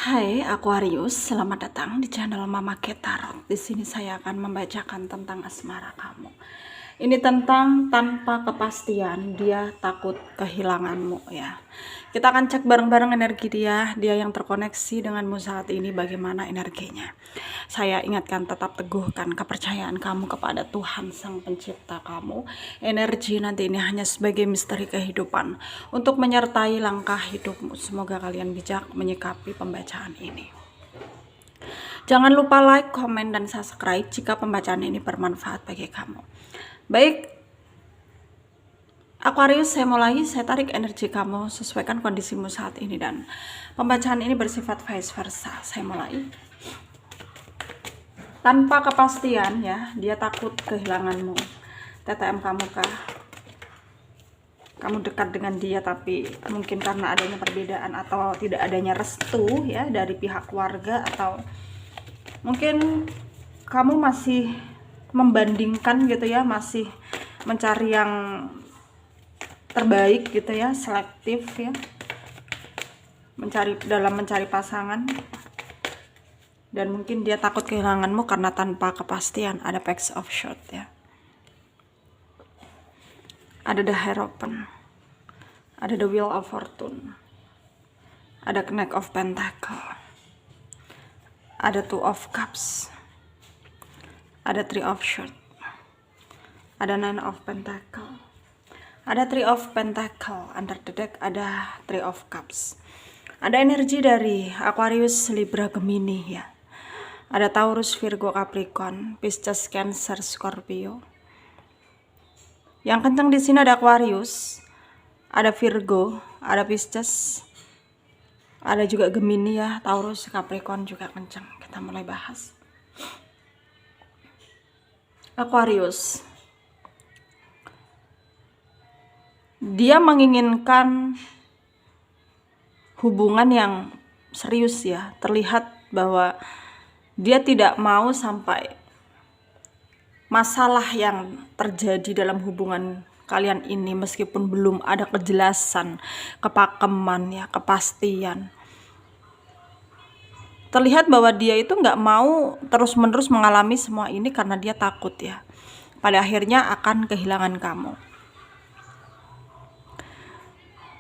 Hai Aquarius, selamat datang di channel Mama Ke Tarot. Di sini saya akan membacakan tentang asmara kamu. Ini tentang tanpa kepastian, dia takut kehilanganmu ya. Kita akan cek bareng-bareng energi dia yang terkoneksi denganmu saat ini bagaimana energinya. Saya ingatkan tetap teguhkan kepercayaan kamu kepada Tuhan Sang Pencipta kamu. Energi nanti ini hanya sebagai misteri kehidupan untuk menyertai langkah hidupmu. Semoga kalian bijak menyikapi pembacaan ini. Jangan lupa like, komen, dan subscribe jika pembacaan ini bermanfaat bagi kamu. Baik, Aquarius, saya mulai. Saya tarik energi kamu, sesuaikan kondisimu saat ini, dan pembacaan ini bersifat vice versa. Saya mulai. Tanpa kepastian ya, dia takut kehilanganmu. TTM kamu kah? Kamu dekat dengan dia tapi mungkin karena adanya perbedaan atau tidak adanya restu ya dari pihak keluarga, atau mungkin kamu masih membandingkan gitu ya, masih mencari yang terbaik gitu ya, selektif ya, mencari pasangan, dan mungkin dia takut kehilanganmu karena tanpa kepastian. Ada Page of Swords ya, ada The Hierophant, ada The Wheel of Fortune, ada Knight of Pentacle, ada Two of Cups, ada Three of Swords, ada Nine of Pentacle, ada Three of Pentacle. Under the deck ada Three of Cups. Ada energi dari Aquarius, Libra, Gemini ya. Ada Taurus, Virgo, Capricorn, Pisces, Cancer, Scorpio. Yang kencang di sini ada Aquarius, ada Virgo, ada Pisces, ada juga Gemini ya, Taurus, Capricorn juga kencang. Kita mulai bahas. Aquarius, dia menginginkan hubungan yang serius ya. Terlihat bahwa dia tidak mau sampai masalah yang terjadi dalam hubungan kalian ini, meskipun belum ada kejelasan, kepakeman ya, kepastian. Terlihat bahwa dia itu nggak mau terus-menerus mengalami semua ini karena dia takut ya, pada akhirnya akan kehilangan kamu.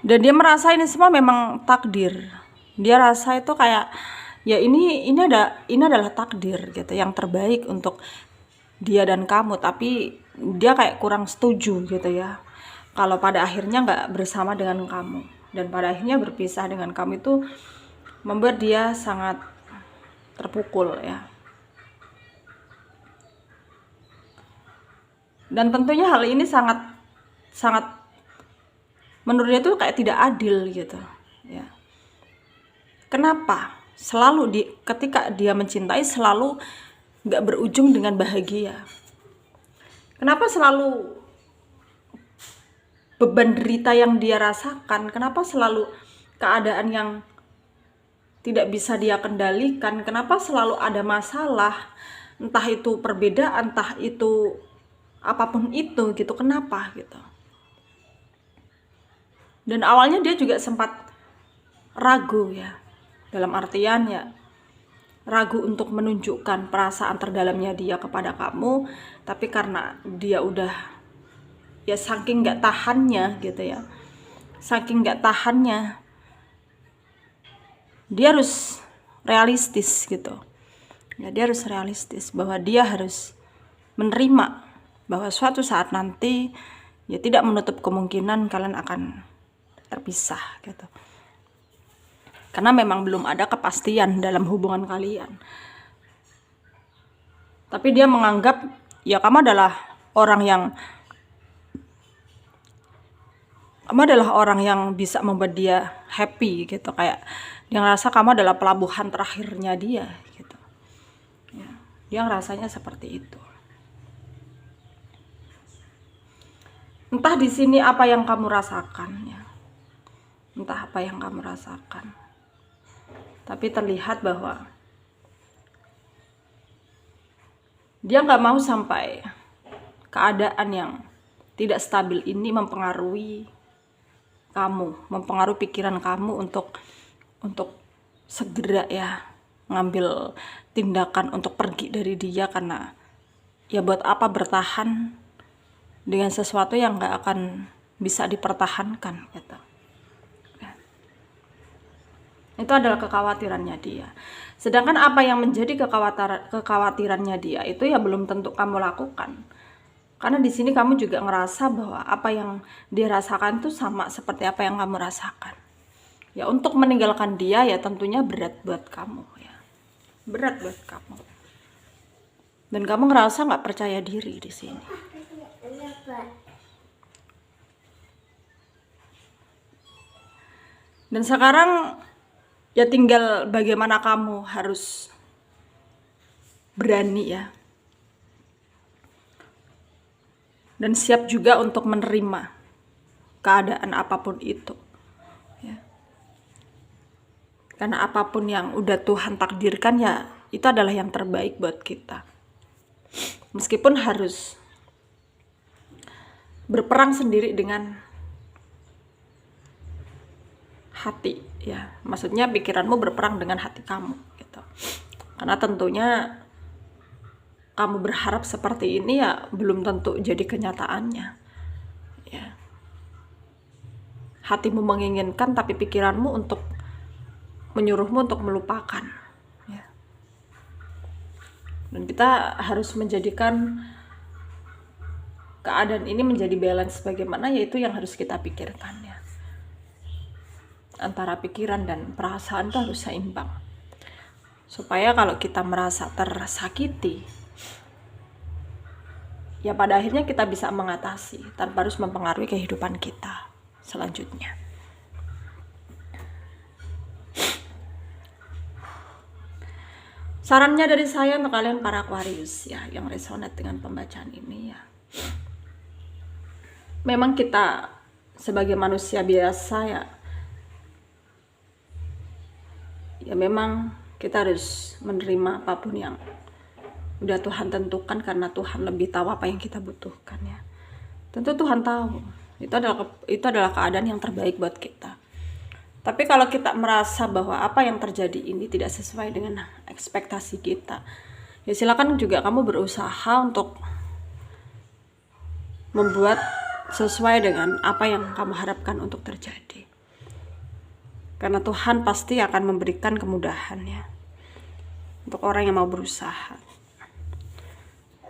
Dan dia merasa ini semua memang takdir. Dia rasa itu kayak ya ini adalah takdir gitu, yang terbaik untuk dia dan kamu. Tapi dia kayak kurang setuju gitu ya, kalau pada akhirnya nggak bersama dengan kamu, dan pada akhirnya berpisah dengan kamu. Itu membuat dia sangat terpukul ya. Dan tentunya hal ini sangat menurut dia tuh kayak tidak adil gitu ya. Kenapa selalu ketika dia mencintai selalu nggak berujung dengan bahagia? Kenapa selalu beban derita yang dia rasakan? Kenapa selalu keadaan yang tidak bisa dia kendalikan? Kenapa selalu ada masalah? Entah itu perbedaan, entah itu apapun itu gitu. Kenapa gitu? Dan awalnya dia juga sempat ragu ya, dalam artian ya ragu untuk menunjukkan perasaan terdalamnya dia kepada kamu. Tapi karena dia udah ya saking nggak tahannya gitu ya, saking nggak tahannya, dia harus realistis gitu ya. Dia harus realistis bahwa dia harus menerima bahwa suatu saat nanti ya tidak menutup kemungkinan kalian akan terpisah gitu, karena memang belum ada kepastian dalam hubungan kalian. Tapi dia menganggap ya kamu adalah orang yang bisa membuat dia happy gitu, kayak dia ngerasa kamu adalah pelabuhan terakhirnya dia gitu ya. Dia ngerasanya seperti itu. Entah di sini apa yang kamu rasakan ya, entah apa yang kamu rasakan, tapi terlihat bahwa dia nggak mau sampai keadaan yang tidak stabil ini mempengaruhi kamu, mempengaruhi pikiran kamu untuk segera ya ngambil tindakan untuk pergi dari dia, karena ya buat apa bertahan dengan sesuatu yang gak akan bisa dipertahankan gitu. Itu adalah kekhawatirannya dia. Sedangkan apa yang menjadi kekhawatirannya dia itu ya belum tentu kamu lakukan. Karena di sini kamu juga ngerasa bahwa apa yang dia rasakan itu sama seperti apa yang kamu rasakan. Ya untuk meninggalkan dia ya tentunya berat buat kamu ya. Berat buat kamu. Dan kamu ngerasa nggak percaya diri di sini. Dan sekarang ya tinggal bagaimana kamu harus berani ya. Dan siap juga untuk menerima keadaan apapun itu ya. Karena apapun yang udah Tuhan takdirkan ya itu adalah yang terbaik buat kita. Meskipun harus berperang sendiri dengan hati ya. Maksudnya pikiranmu berperang dengan hati kamu gitu. Karena tentunya kamu berharap seperti ini ya belum tentu jadi kenyataannya ya. Hatimu menginginkan tapi pikiranmu untuk menyuruhmu untuk melupakan ya. Dan kita harus menjadikan keadaan ini menjadi balance bagaimana, yaitu yang harus kita pikirkan ya. Antara pikiran dan perasaan itu harus seimbang, supaya kalau kita merasa tersakiti ya pada akhirnya kita bisa mengatasi tanpa harus mempengaruhi kehidupan kita selanjutnya. Sarannya dari saya untuk kalian para Aquarius ya yang resonate dengan pembacaan ini ya. Memang kita sebagai manusia biasa ya memang kita harus menerima apapun yang udah Tuhan tentukan, karena Tuhan lebih tahu apa yang kita butuhkan ya. Tentu Tuhan tahu itu adalah keadaan yang terbaik buat kita. Tapi kalau kita merasa bahwa apa yang terjadi ini tidak sesuai dengan ekspektasi kita, ya silakan juga kamu berusaha untuk membuat sesuai dengan apa yang kamu harapkan untuk terjadi. Karena Tuhan pasti akan memberikan kemudahan ya untuk orang yang mau berusaha.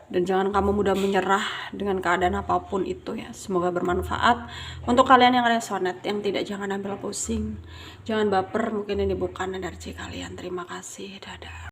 Dan jangan kamu mudah menyerah dengan keadaan apapun itu ya. Semoga bermanfaat untuk kalian yang resonate, yang tidak jangan ambil pusing, jangan baper, mungkin ini bukan energi kalian. Terima kasih, dadah.